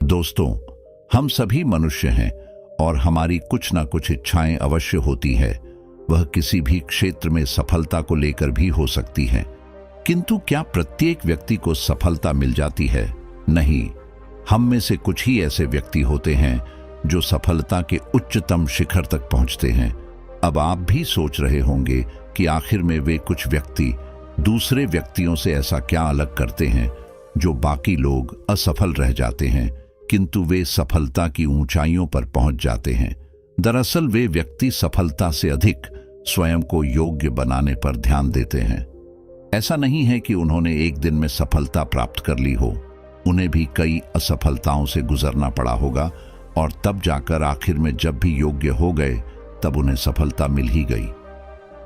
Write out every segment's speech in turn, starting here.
दोस्तों, हम सभी मनुष्य हैं और हमारी कुछ ना कुछ इच्छाएं अवश्य होती है। वह किसी भी क्षेत्र में सफलता को लेकर भी हो सकती है, किंतु क्या प्रत्येक व्यक्ति को सफलता मिल जाती है? नहीं। हम में से कुछ ही ऐसे व्यक्ति होते हैं जो सफलता के उच्चतम शिखर तक पहुंचते हैं। अब आप भी सोच रहे होंगे कि आखिर में वे कुछ व्यक्ति दूसरे व्यक्तियों से ऐसा क्या अलग करते हैं जो बाकी लोग असफल रह जाते हैं किंतु वे सफलता की ऊंचाइयों पर पहुंच जाते हैं। दरअसल वे व्यक्ति सफलता से अधिक स्वयं को योग्य बनाने पर ध्यान देते हैं। ऐसा नहीं है कि उन्होंने एक दिन में सफलता प्राप्त कर ली हो, उन्हें भी कई असफलताओं से गुजरना पड़ा होगा और तब जाकर आखिर में जब भी योग्य हो गए तब उन्हें सफलता मिल ही गई।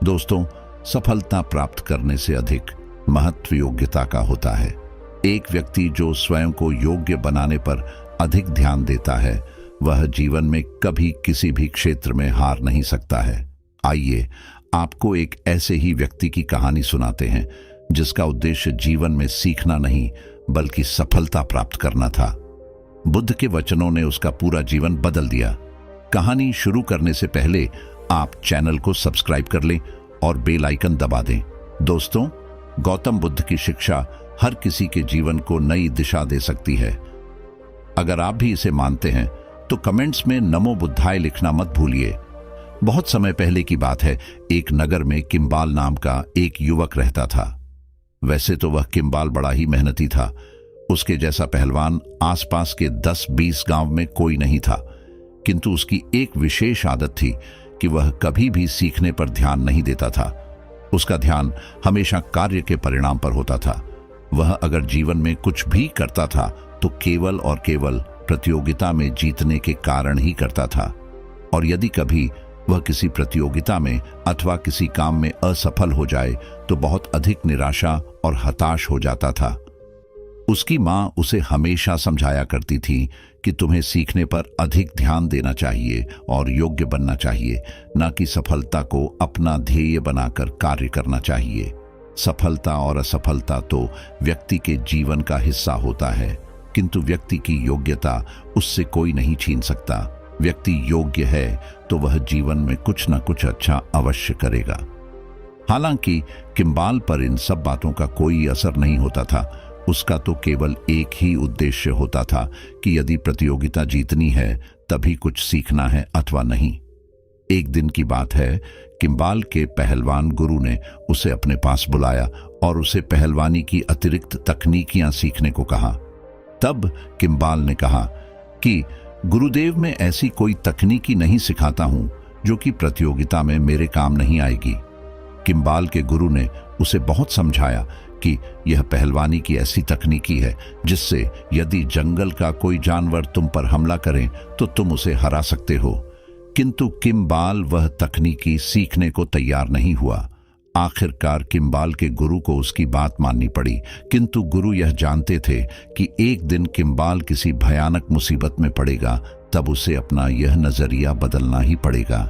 दोस्तों, सफलता प्राप्त करने से अधिक महत्व योग्यता का होता है। एक व्यक्ति जो स्वयं को योग्य बनाने पर अधिक ध्यान देता है वह जीवन में कभी किसी भी क्षेत्र में हार नहीं सकता है। आइए आपको एक ऐसे ही व्यक्ति की कहानी सुनाते हैं जिसका उद्देश्य जीवन में सीखना नहीं बल्कि सफलता प्राप्त करना था। बुद्ध के वचनों ने उसका पूरा जीवन बदल दिया। कहानी शुरू करने से पहले आप चैनल को सब्सक्राइब कर लें और बेल आइकन दबा दें। दोस्तों, गौतम बुद्ध की शिक्षा हर किसी के जीवन को नई दिशा दे सकती है। अगर आप भी इसे मानते हैं तो कमेंट्स में नमो बुद्धाय लिखना मत भूलिए। बहुत समय पहले की बात है, एक नगर में किम्बाल नाम का एक युवक रहता था। वैसे तो वह किम्बाल बड़ा ही मेहनती था। उसके जैसा पहलवान आसपास के 10-20 गांव में कोई नहीं था, किंतु उसकी एक विशेष आदत थी कि वह कभी भी सीखने पर ध्यान नहीं देता था। उसका ध्यान हमेशा कार्य के परिणाम पर होता था। वह अगर जीवन में कुछ भी करता था तो केवल और केवल प्रतियोगिता में जीतने के कारण ही करता था, और यदि कभी वह किसी प्रतियोगिता में अथवा किसी काम में असफल हो जाए तो बहुत अधिक निराशा और हताश हो जाता था। उसकी मां उसे हमेशा समझाया करती थी कि तुम्हें सीखने पर अधिक ध्यान देना चाहिए और योग्य बनना चाहिए, न कि सफलता को अपना ध्येय बनाकर कार्य करना चाहिए। सफलता और असफलता तो व्यक्ति के जीवन का हिस्सा होता है, किंतु व्यक्ति की योग्यता उससे कोई नहीं छीन सकता। व्यक्ति योग्य है तो वह जीवन में कुछ न कुछ अच्छा अवश्य करेगा। हालांकि किम्बाल पर इन सब बातों का कोई असर नहीं होता था। उसका तो केवल एक ही उद्देश्य होता था कि यदि प्रतियोगिता जीतनी है तभी कुछ सीखना है अथवा नहीं। एक दिन की बात है, किम्बाल के पहलवान गुरु ने उसे अपने पास बुलाया और उसे पहलवानी की अतिरिक्त तकनीकियां सीखने को कहा। तब किम्बाल ने कहा कि गुरुदेव, मैं ऐसी कोई तकनीकी नहीं सिखाता हूं जो कि प्रतियोगिता में मेरे काम नहीं आएगी। किम्बाल के गुरु ने उसे बहुत समझाया कि यह पहलवानी की ऐसी तकनीकी है जिससे यदि जंगल का कोई जानवर तुम पर हमला करे तो तुम उसे हरा सकते हो। किंतु किम्बाल वह तकनीकी सीखने को तैयार नहीं हुआ। आखिरकार किम्बाल के गुरु को उसकी बात माननी पड़ी, किंतु गुरु यह जानते थे कि एक दिन किम्बाल किसी भयानक मुसीबत में पड़ेगा, तब उसे अपना यह नजरिया बदलना ही पड़ेगा।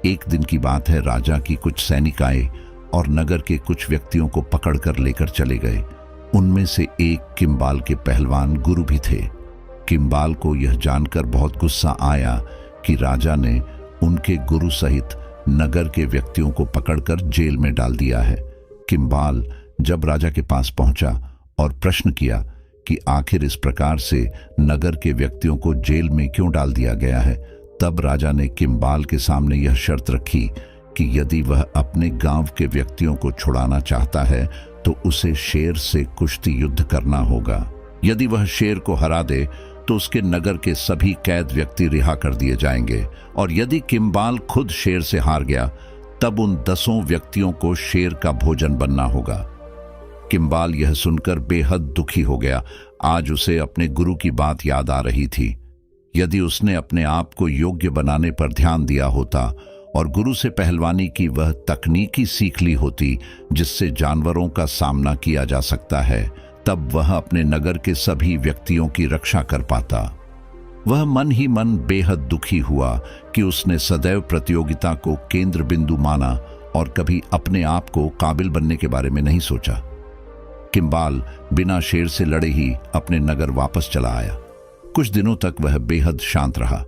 एक दिन की बात है, राजा की कुछ सैनिक आए और नगर के कुछ व्यक्तियों को पकड़कर लेकर चले गए। उनमें से एक किम्बाल के पहलवान गुरु भी थे। किम्बाल को यह जानकर बहुत गुस्सा आया कि राजा ने उनके गुरु सहित नगर के व्यक्तियों को पकड़कर जेल में डाल दिया है। किम्बाल जब राजा के पास पहुंचा और प्रश्न किया कि आखिर इस प्रकार से नगर के व्यक्तियों को जेल में क्यों डाल दिया गया है, तब राजा ने किम्बाल के सामने यह शर्त रखी कि यदि वह अपने गांव के व्यक्तियों को छुड़ाना चाहता है तो उसे शेर से कुश्ती युद्ध करना होगा। यदि वह शेर को हरा दे तो उसके नगर के सभी कैद व्यक्ति रिहा कर दिए जाएंगे, और यदि किम्बाल खुद शेर से हार गया तब उन 10 व्यक्तियों को शेर का भोजन बनना होगा। किम्बाल यह सुनकर बेहद दुखी हो गया। आज उसे अपने गुरु की बात याद आ रही थी। यदि उसने अपने आप को योग्य बनाने पर ध्यान दिया होता और गुरु से पहलवानी की वह तकनीकी सीख ली होती जिससे जानवरों का सामना किया जा सकता है, तब वह अपने नगर के सभी व्यक्तियों की रक्षा कर पाता। वह मन ही मन बेहद दुखी हुआ कि उसने सदैव प्रतियोगिता को केंद्र बिंदु माना और कभी अपने आप को काबिल बनने के बारे में नहीं सोचा। किम्बाल बिना शेर से लड़े ही अपने नगर वापस चला आया। कुछ दिनों तक वह बेहद शांत रहा।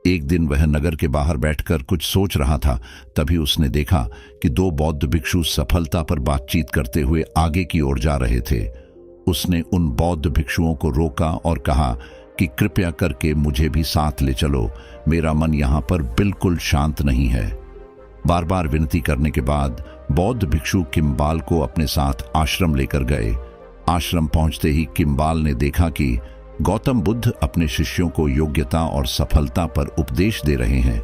एक दिन वह नगर के बाहर बैठकर कुछ सोच रहा था, तभी उसने देखा कि दो बौद्ध भिक्षु सफलता पर बातचीत करते हुए आगे की ओर जा रहे थे। उसने उन बौद्ध भिक्षुओं को रोका और कहा कि कृपया करके मुझे भी साथ ले चलो, मेरा मन यहाँ पर बिल्कुल शांत नहीं है। बार बार विनती करने के बाद बौद्ध भिक्षु किम्बाल को अपने साथ आश्रम लेकर गए। आश्रम पहुंचते ही किम्बाल ने देखा कि गौतम बुद्ध अपने शिष्यों को योग्यता और सफलता पर उपदेश दे रहे हैं।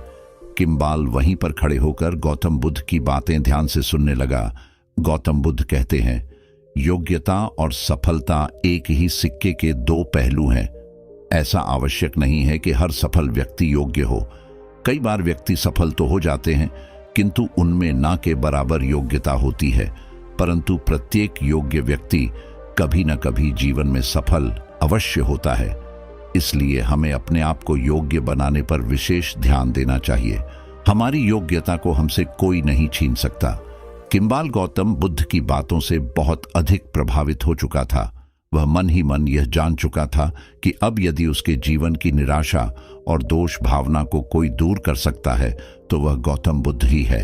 किम्बाल वहीं पर खड़े होकर गौतम बुद्ध की बातें ध्यान से सुनने लगा। गौतम बुद्ध कहते हैं, योग्यता और सफलता एक ही सिक्के के दो पहलू हैं। ऐसा आवश्यक नहीं है कि हर सफल व्यक्ति योग्य हो। कई बार व्यक्ति सफल तो हो जाते हैं, किंतु उनमें ना के बराबर योग्यता होती है। परंतु प्रत्येक योग्य व्यक्ति कभी न कभी जीवन में सफल अवश्य होता है। इसलिए हमें अपने आप को योग्य बनाने पर विशेष ध्यान देना चाहिए। हमारी योग्यता को हमसे कोई नहीं छीन सकता। किम्बाल गौतम बुद्ध की बातों से बहुत अधिक प्रभावित हो चुका था। वह मन ही मन यह जान चुका था कि अब यदि उसके जीवन की निराशा और दोष भावना को कोई दूर कर सकता है तो वह गौतम बुद्ध ही है।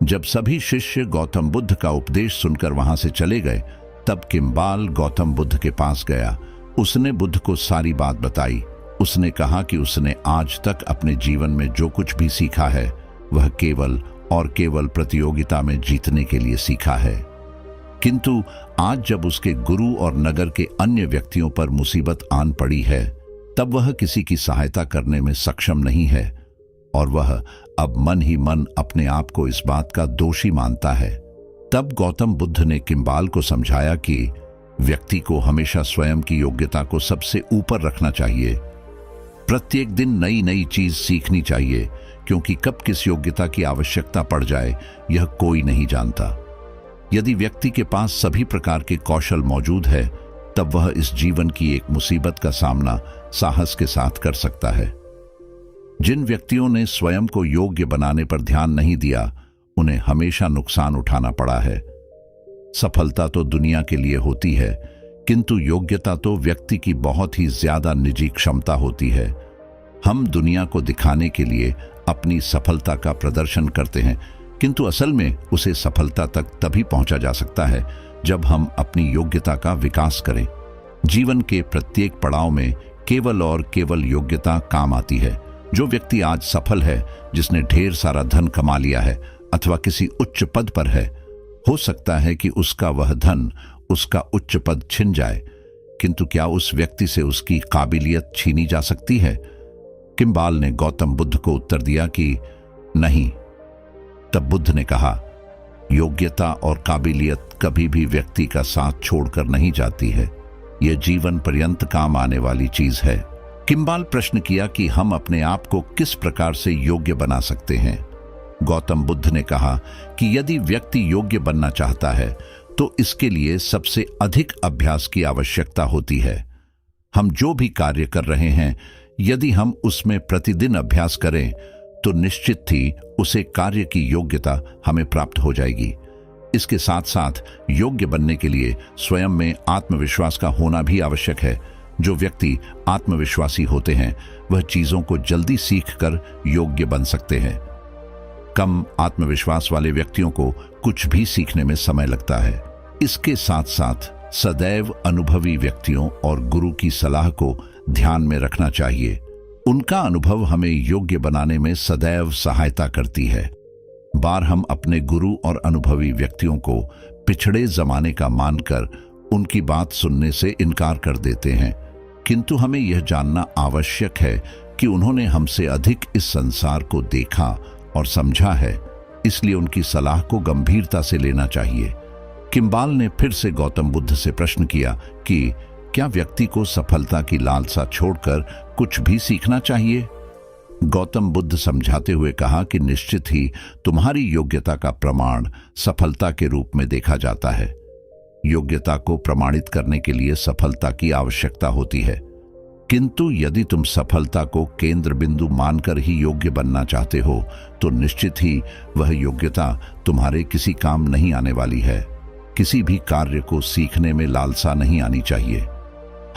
जब सभी शिष्य गौतम बुद्ध का उपदेश सुनकर वहां से चले गए, तब किम्बाल गौतम बुद्ध के पास गया। उसने बुद्ध को सारी बात बताई। उसने कहा कि उसने आज तक अपने जीवन में जो कुछ भी सीखा है वह केवल और केवल प्रतियोगिता में जीतने के लिए सीखा है। किंतु आज जब उसके गुरु और नगर के अन्य व्यक्तियों पर मुसीबत आन पड़ी है, तब वह किसी की सहायता करने में सक्षम नहीं है और वह अब मन ही मन अपने आप को इस बात का दोषी मानता है। तब गौतम बुद्ध ने किम्बाल को समझाया कि व्यक्ति को हमेशा स्वयं की योग्यता को सबसे ऊपर रखना चाहिए। प्रत्येक दिन नई नई चीज सीखनी चाहिए, क्योंकि कब किस योग्यता की आवश्यकता पड़ जाए यह कोई नहीं जानता। यदि व्यक्ति के पास सभी प्रकार के कौशल मौजूद है, तब वह इस जीवन की एक मुसीबत का सामना साहस के साथ कर सकता है। जिन व्यक्तियों ने स्वयं को योग्य बनाने पर ध्यान नहीं दिया, उन्हें हमेशा नुकसान उठाना पड़ा है। सफलता तो दुनिया के लिए होती है, किंतु योग्यता तो व्यक्ति की बहुत ही ज्यादा निजी क्षमता होती है। हम दुनिया को दिखाने के लिए अपनी सफलता का प्रदर्शन करते हैं, किंतु असल में उसे सफलता तक तभी पहुंचा जा सकता है जब हम अपनी योग्यता का विकास करें। जीवन के प्रत्येक पड़ाव में केवल और केवल योग्यता काम आती है। जो व्यक्ति आज सफल है, जिसने ढेर सारा धन कमा लिया है अथवा किसी उच्च पद पर है, हो सकता है कि उसका वह धन, उसका उच्च पद छिन जाए, किंतु क्या उस व्यक्ति से उसकी काबिलियत छीनी जा सकती है? किम्बाल ने गौतम बुद्ध को उत्तर दिया कि नहीं। तब बुद्ध ने कहा, योग्यता और काबिलियत कभी भी व्यक्ति का साथ छोड़कर नहीं जाती है। यह जीवन पर्यंत काम आने वाली चीज है। किम्बाल प्रश्न किया कि हम अपने आप को किस प्रकार से योग्य बना सकते हैं। गौतम बुद्ध ने कहा कि यदि व्यक्ति योग्य बनना चाहता है तो इसके लिए सबसे अधिक अभ्यास की आवश्यकता होती है। हम जो भी कार्य कर रहे हैं, यदि हम उसमें प्रतिदिन अभ्यास करें तो निश्चित ही उसे कार्य की योग्यता हमें प्राप्त हो जाएगी। इसके साथ साथ योग्य बनने के लिए स्वयं में आत्मविश्वास का होना भी आवश्यक है। जो व्यक्ति आत्मविश्वासी होते हैं वह चीजों को जल्दी सीखकर योग्य बन सकते हैं। कम आत्मविश्वास वाले व्यक्तियों को कुछ भी सीखने में समय लगता है। इसके साथ साथ सदैव अनुभवी व्यक्तियों और गुरु की सलाह को ध्यान में रखना चाहिए। उनका अनुभव हमें योग्य बनाने में सदैव सहायता करती है। बार हम अपने गुरु और अनुभवी व्यक्तियों को पिछड़े जमाने का मानकर उनकी बात सुनने से इनकार कर देते हैं, किंतु हमें यह जानना आवश्यक है कि उन्होंने हमसे अधिक इस संसार को देखा और समझा है, इसलिए उनकी सलाह को गंभीरता से लेना चाहिए। किम्बाल ने फिर से गौतम बुद्ध से प्रश्न किया कि क्या व्यक्ति को सफलता की लालसा छोड़कर कुछ भी सीखना चाहिए? गौतम बुद्ध समझाते हुए कहा कि निश्चित ही तुम्हारी योग्यता का प्रमाण सफलता के रूप में देखा जाता है। योग्यता को प्रमाणित करने के लिए सफलता की आवश्यकता होती है, किंतु यदि तुम सफलता को केंद्र बिंदु मानकर ही योग्य बनना चाहते हो तो निश्चित ही वह योग्यता तुम्हारे किसी काम नहीं आने वाली है। किसी भी कार्य को सीखने में लालसा नहीं आनी चाहिए।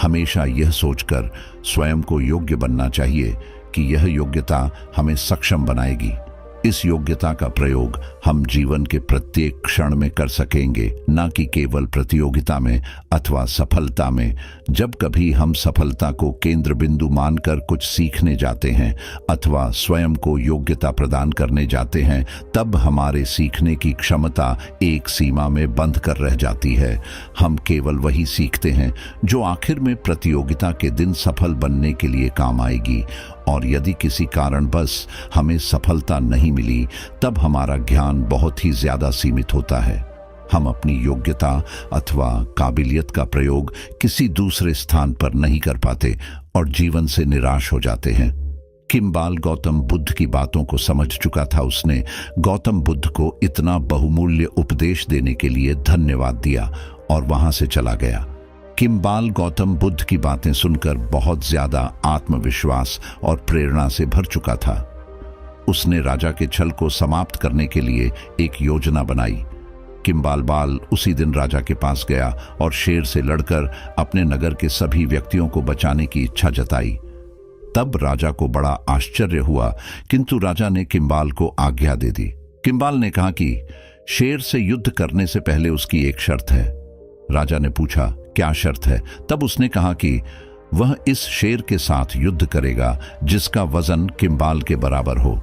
हमेशा यह सोचकर स्वयं को योग्य बनना चाहिए कि यह योग्यता हमें सक्षम बनाएगी। इस योग्यता का प्रयोग हम जीवन के प्रत्येक क्षण में कर सकेंगे, न कि केवल प्रतियोगिता में अथवा सफलता में। जब कभी हम सफलता को केंद्र बिंदु मानकर कुछ सीखने जाते हैं अथवा स्वयं को योग्यता प्रदान करने जाते हैं, तब हमारे सीखने की क्षमता एक सीमा में बंद कर रह जाती है। हम केवल वही सीखते हैं जो आखिर में प्रतियोगिता के दिन सफल बनने के लिए काम आएगी, और यदि किसी कारणवश हमें सफलता नहीं मिली, तब हमारा ज्ञान बहुत ही ज्यादा सीमित होता है। हम अपनी योग्यता अथवा काबिलियत का प्रयोग किसी दूसरे स्थान पर नहीं कर पाते और जीवन से निराश हो जाते हैं। किम्बाल गौतम बुद्ध की बातों को समझ चुका था। उसने गौतम बुद्ध को इतना बहुमूल्य उपदेश देने के लिए धन्यवाद दिया और वहां से चला गया। किम्बाल गौतम बुद्ध की बातें सुनकर बहुत ज्यादा आत्मविश्वास और प्रेरणा से भर चुका था। उसने राजा के छल को समाप्त करने के लिए एक योजना बनाई। किम्बाल उसी दिन राजा के पास गया और शेर से लड़कर अपने नगर के सभी व्यक्तियों को बचाने की इच्छा जताई। तब राजा को बड़ा आश्चर्य हुआ, किंतु राजा ने किम्बाल को आज्ञा दे दी। किम्बाल ने कहा कि शेर से युद्ध करने से पहले उसकी एक शर्त है। राजा ने पूछा, क्या शर्त है? तब उसने कहा कि वह इस शेर के साथ युद्ध करेगा जिसका वजन किम्बाल के बराबर हो।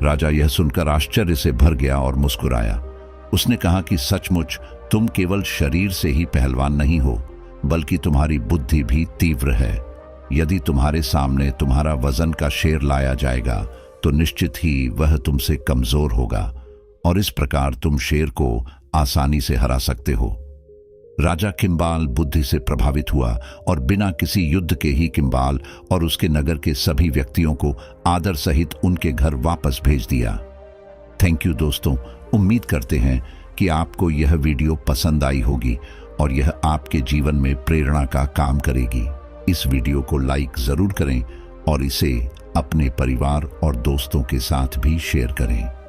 राजा यह सुनकर आश्चर्य से भर गया और मुस्कुराया। उसने कहा कि सचमुच तुम केवल शरीर से ही पहलवान नहीं हो, बल्कि तुम्हारी बुद्धि भी तीव्र है। यदि तुम्हारे सामने तुम्हारा वजन का शेर लाया जाएगा तो निश्चित ही वह तुमसे कमजोर होगा, और इस प्रकार तुम शेर को आसानी से हरा सकते हो। राजा किम्बाल बुद्धि से प्रभावित हुआ और बिना किसी युद्ध के ही किम्बाल और उसके नगर के सभी व्यक्तियों को आदर सहित उनके घर वापस भेज दिया। थैंक यू दोस्तों, उम्मीद करते हैं कि आपको यह वीडियो पसंद आई होगी और यह आपके जीवन में प्रेरणा का काम करेगी। इस वीडियो को लाइक जरूर करें और इसे अपने परिवार और दोस्तों के साथ भी शेयर करें।